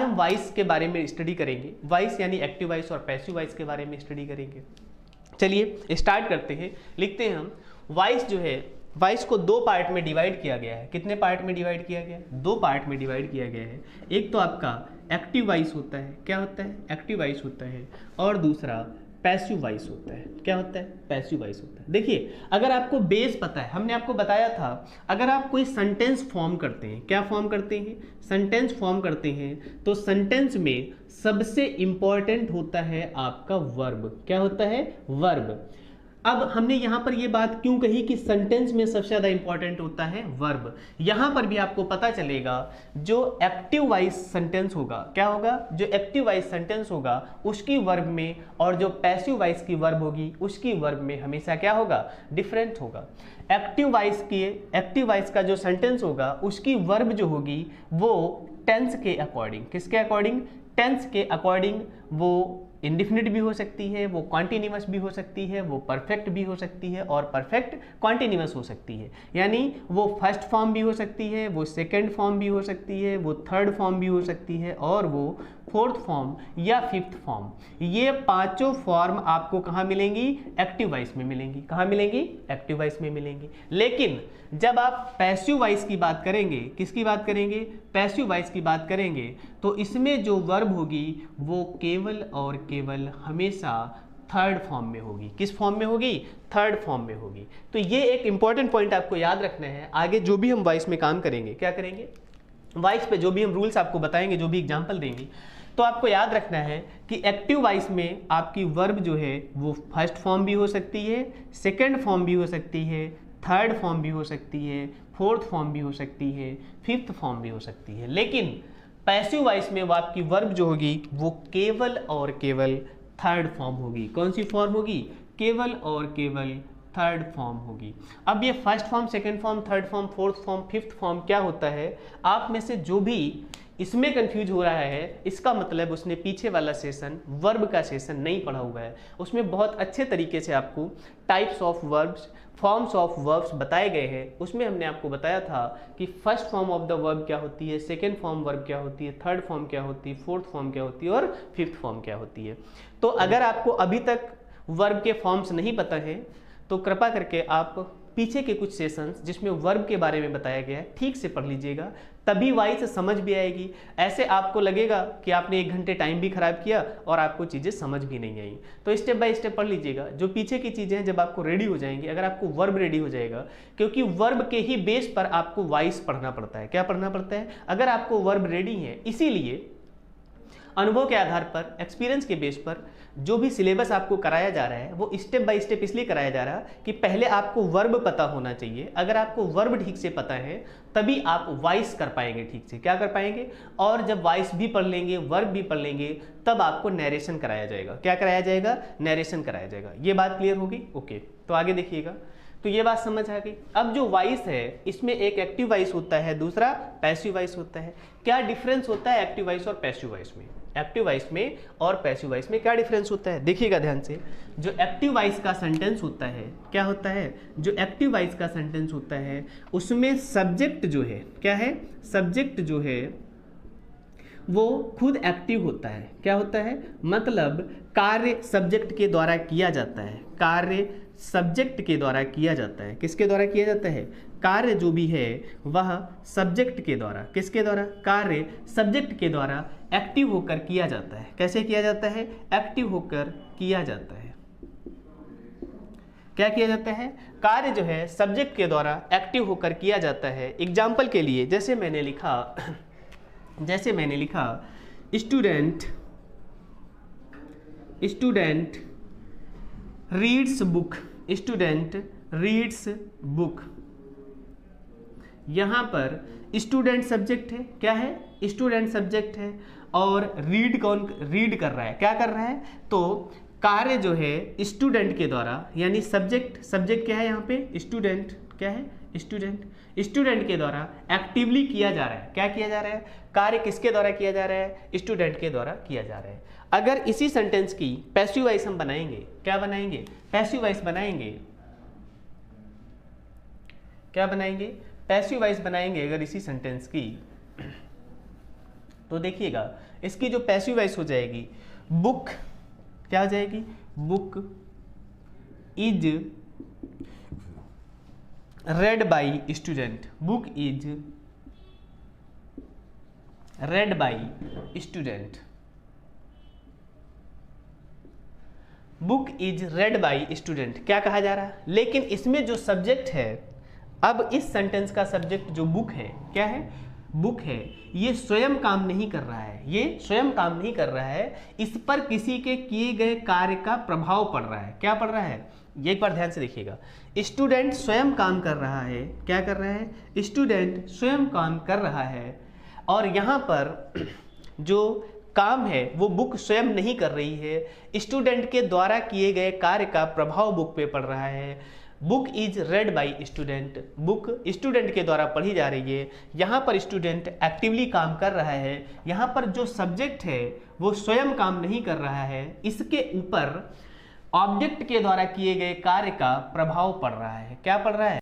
हम वॉइस के बारे में स्टडी करेंगे, वॉइस यानी एक्टिव वॉइस और पैसिव वॉइस के बारे में स्टडी करेंगे। चलिए स्टार्ट करते हैं। लिखते हैं हम वॉइस जो है, वॉइस को दो पार्ट में डिवाइड किया गया है। कितने पार्ट में डिवाइड किया गया है? दो पार्ट में डिवाइड किया गया है। एक तो आपका एक्टिव वॉइस होता है, क्या होता है? एक्टिव वॉइस होता है, और दूसरा पैसिव वॉइस होता है। क्या होता है? पैसिव वॉइस होता है। देखिए अगर आपको बेस पता है, हमने आपको बताया था अगर आप कोई सेंटेंस फॉर्म करते हैं, क्या फॉर्म करते हैं? सेंटेंस फॉर्म करते हैं, तो सेंटेंस में सबसे इंपॉर्टेंट होता है आपका वर्ब। क्या होता है? वर्ब। अब हमने यहां पर यह बात क्यों कही कि सेंटेंस में सबसे ज्यादा इंपॉर्टेंट होता है वर्ब? यहां पर भी आपको पता चलेगा जो एक्टिव वॉइस सेंटेंस होगा, क्या होगा? जो एक्टिव वॉइस सेंटेंस होगा उसकी वर्ब में, और जो पैसिव वॉइस की वर्ब होगी उसकी वर्ब में हमेशा क्या होगा? डिफरेंट होगा। एक्टिव वॉइस का जो सेंटेंस होगा उसकी वर्ब जो होगी वो टेंस के अकॉर्डिंग, किसके अकॉर्डिंग? टेंस के अकॉर्डिंग वो इंडिफिनिट भी हो सकती है, वो कॉन्टिन्यूअस भी हो सकती है, वो परफेक्ट भी हो सकती है, और परफेक्ट कॉन्टिन्यूअस हो सकती है। यानी वो फर्स्ट फॉर्म भी हो सकती है, वो सेकंड फॉर्म भी हो सकती है, वो थर्ड फॉर्म भी हो सकती है, और वो फोर्थ फॉर्म या फिफ्थ फॉर्म। ये पांचों फॉर्म आपको कहाँ मिलेंगी? एक्टिव वॉइस में मिलेंगी। कहाँ मिलेंगी? एक्टिव वॉइस में मिलेंगी। लेकिन जब आप पैसिव वॉइस की बात करेंगे, किसकी बात करेंगे? पैसिव वॉइस की बात करेंगे, तो इसमें जो वर्ब होगी वो केवल और केवल हमेशा थर्ड फॉर्म में होगी। किस फॉर्म में होगी? थर्ड फॉर्म में होगी। तो ये एक इंपॉर्टेंट पॉइंट आपको याद रखना है। आगे जो भी हम वॉइस में काम करेंगे, क्या करेंगे? वॉइस पे जो भी हम रूल्स आपको बताएंगे, जो भी एग्जांपल देंगे, तो आपको याद रखना है कि एक्टिव वॉइस में आपकी वर्ब जो है वो फर्स्ट फॉर्म भी हो सकती है, सेकंड फॉर्म भी हो सकती है, थर्ड फॉर्म भी हो सकती है, फोर्थ फॉर्म भी हो सकती है, फिफ्थ फॉर्म भी हो सकती है। लेकिन पैसिव वॉइस में वो आपकी वर्ब जो होगी वो केवल और केवल थर्ड फॉर्म होगी। कौन सी फॉर्म होगी? केवल और केवल थर्ड फॉर्म होगी। अब ये first form, second form, third form, fourth form, fifth form क्या होता है? आप में से जो भी इसमें कंफ्यूज हो रहा है, इसका मतलब उसने पीछे वाला सेशन, वर्ब का सेशन नहीं पढ़ा हुआ है। उसमें बहुत अच्छे तरीके से आपको types of verbs, forms of verbs बताए गए हैं। उसमें हमने आपको बताया था कि first form of the verb क्या होती है, सेकेंड फॉर्म वर्ब क्या होती है, थर्ड फॉर्म क्या होती है, फोर्थ फॉर्म क्या होती है, और फिफ्थ फॉर्म क्या होती है। तो अगर आपको अभी तक वर्ब के फॉर्म्स नहीं पता है तो कृपा करके आप पीछे के कुछ सेशंस जिसमें वर्ब के बारे में बताया गया है ठीक से पढ़ लीजिएगा, तभी वॉइस समझ भी आएगी। ऐसे आपको लगेगा कि आपने 1 घंटे टाइम भी खराब किया और आपको चीज़ें समझ भी नहीं आई। तो स्टेप बाय स्टेप पढ़ लीजिएगा। जो पीछे की चीज़ें हैं जब आपको रेडी हो जाएंगी, अगर आपको वर्ब रेडी हो जाएगा, क्योंकि वर्ब के ही बेस पर आपको वॉइस पढ़ना पड़ता है। क्या पढ़ना पड़ता है? अगर आपको वर्ब रेडी है, इसीलिए अनुभव के आधार पर, एक्सपीरियंस के बेस पर जो भी सिलेबस आपको कराया जा रहा है वो स्टेप बाय स्टेप इसलिए कराया जा रहा है कि पहले आपको वर्ब पता होना चाहिए। अगर आपको वर्ब ठीक से पता है तभी आप वॉइस कर पाएंगे ठीक से। क्या कर पाएंगे? और जब वॉइस भी पढ़ लेंगे, वर्ब भी पढ़ लेंगे, तब आपको नरेशन कराया जाएगा। क्या कराया जाएगा? नरेशन कराया जाएगा। ये बात क्लियर होगी? ओके, तो आगे देखिएगा। तो ये बात समझ आ गई। अब जो वॉइस है इसमें एक एक्टिव वॉइस होता है, दूसरा पैसिव वॉइस होता है। क्या डिफरेंस होता है एक्टिव वॉइस और पैसिव वॉइस में? एक्टिव वॉइस में और पैसिव वॉइस में क्या डिफरेंस होता है? देखिएगा ध्यान से। जो एक्टिव वॉइस का सेंटेंस होता है, क्या होता है? जो एक्टिव वॉइस का सेंटेंस होता है उसमें सब्जेक्ट जो है, क्या है? सब्जेक्ट जो है वो खुद एक्टिव होता है। क्या होता है? मतलब कार्य सब्जेक्ट के द्वारा किया जाता है। कार्य सब्जेक्ट के द्वारा किया जाता है। किसके द्वारा किया जाता है? कार्य जो भी है वह सब्जेक्ट के द्वारा, किसके द्वारा? कार्य सब्जेक्ट के द्वारा एक्टिव होकर किया जाता है। कैसे किया जाता है? एक्टिव होकर किया जाता है। क्या किया जाता है? कार्य जो है सब्जेक्ट के द्वारा एक्टिव होकर किया जाता है। एग्जाम्पल के लिए जैसे मैंने लिखा student reads book. Student reads book. यहां पर स्टूडेंट सब्जेक्ट है। क्या है? स्टूडेंट सब्जेक्ट है। और रीड कौन रीड कर रहा है? क्या कर रहा है? तो कार्य जो है स्टूडेंट के द्वारा, यानी सब्जेक्ट क्या है यहाँ पे? स्टूडेंट। क्या है? स्टूडेंट के द्वारा एक्टिवली किया जा रहा है। क्या किया जा रहा है? कार्य किसके द्वारा किया जा रहा है? स्टूडेंट के द्वारा किया जा रहा है। अगर इसी सेंटेंस की पैसिव वॉइस हम बनाएंगे, क्या बनाएंगे? पैसिव वॉइस बनाएंगे। क्या बनाएंगे? पैसिव वॉइस बनाएंगे अगर इसी सेंटेंस की, तो देखिएगा इसकी जो पैसिव वॉइस हो जाएगी, बुक क्या हो जाएगी, book is red by student, book is red by student, book is red by student क्या कहा जा रहा है। लेकिन इसमें जो सब्जेक्ट है, अब इस सेंटेंस का सब्जेक्ट जो बुक है, क्या है, बुक है, ये स्वयं काम नहीं कर रहा है, ये स्वयं काम नहीं कर रहा है, इस पर किसी के किए गए कार्य का प्रभाव पड़ रहा है। क्या पड़ रहा है, ये एक बार ध्यान से देखिएगा। स्टूडेंट स्वयं काम कर रहा है, क्या कर रहा है, स्टूडेंट स्वयं काम कर रहा है, और यहाँ पर जो काम है वो बुक स्वयं नहीं कर रही है, स्टूडेंट के द्वारा किए गए कार्य का प्रभाव बुक पे पड़ रहा है। Book is red by student, book student के द्वारा पढ़ी जा रही है, यहाँ पर स्टूडेंट एक्टिवली काम कर रहा है, यहाँ पर जो सब्जेक्ट है वो स्वयं काम नहीं कर रहा है, इसके ऊपर ऑब्जेक्ट के द्वारा किए गए कार्य का प्रभाव पड़ रहा है। क्या पड़ रहा है,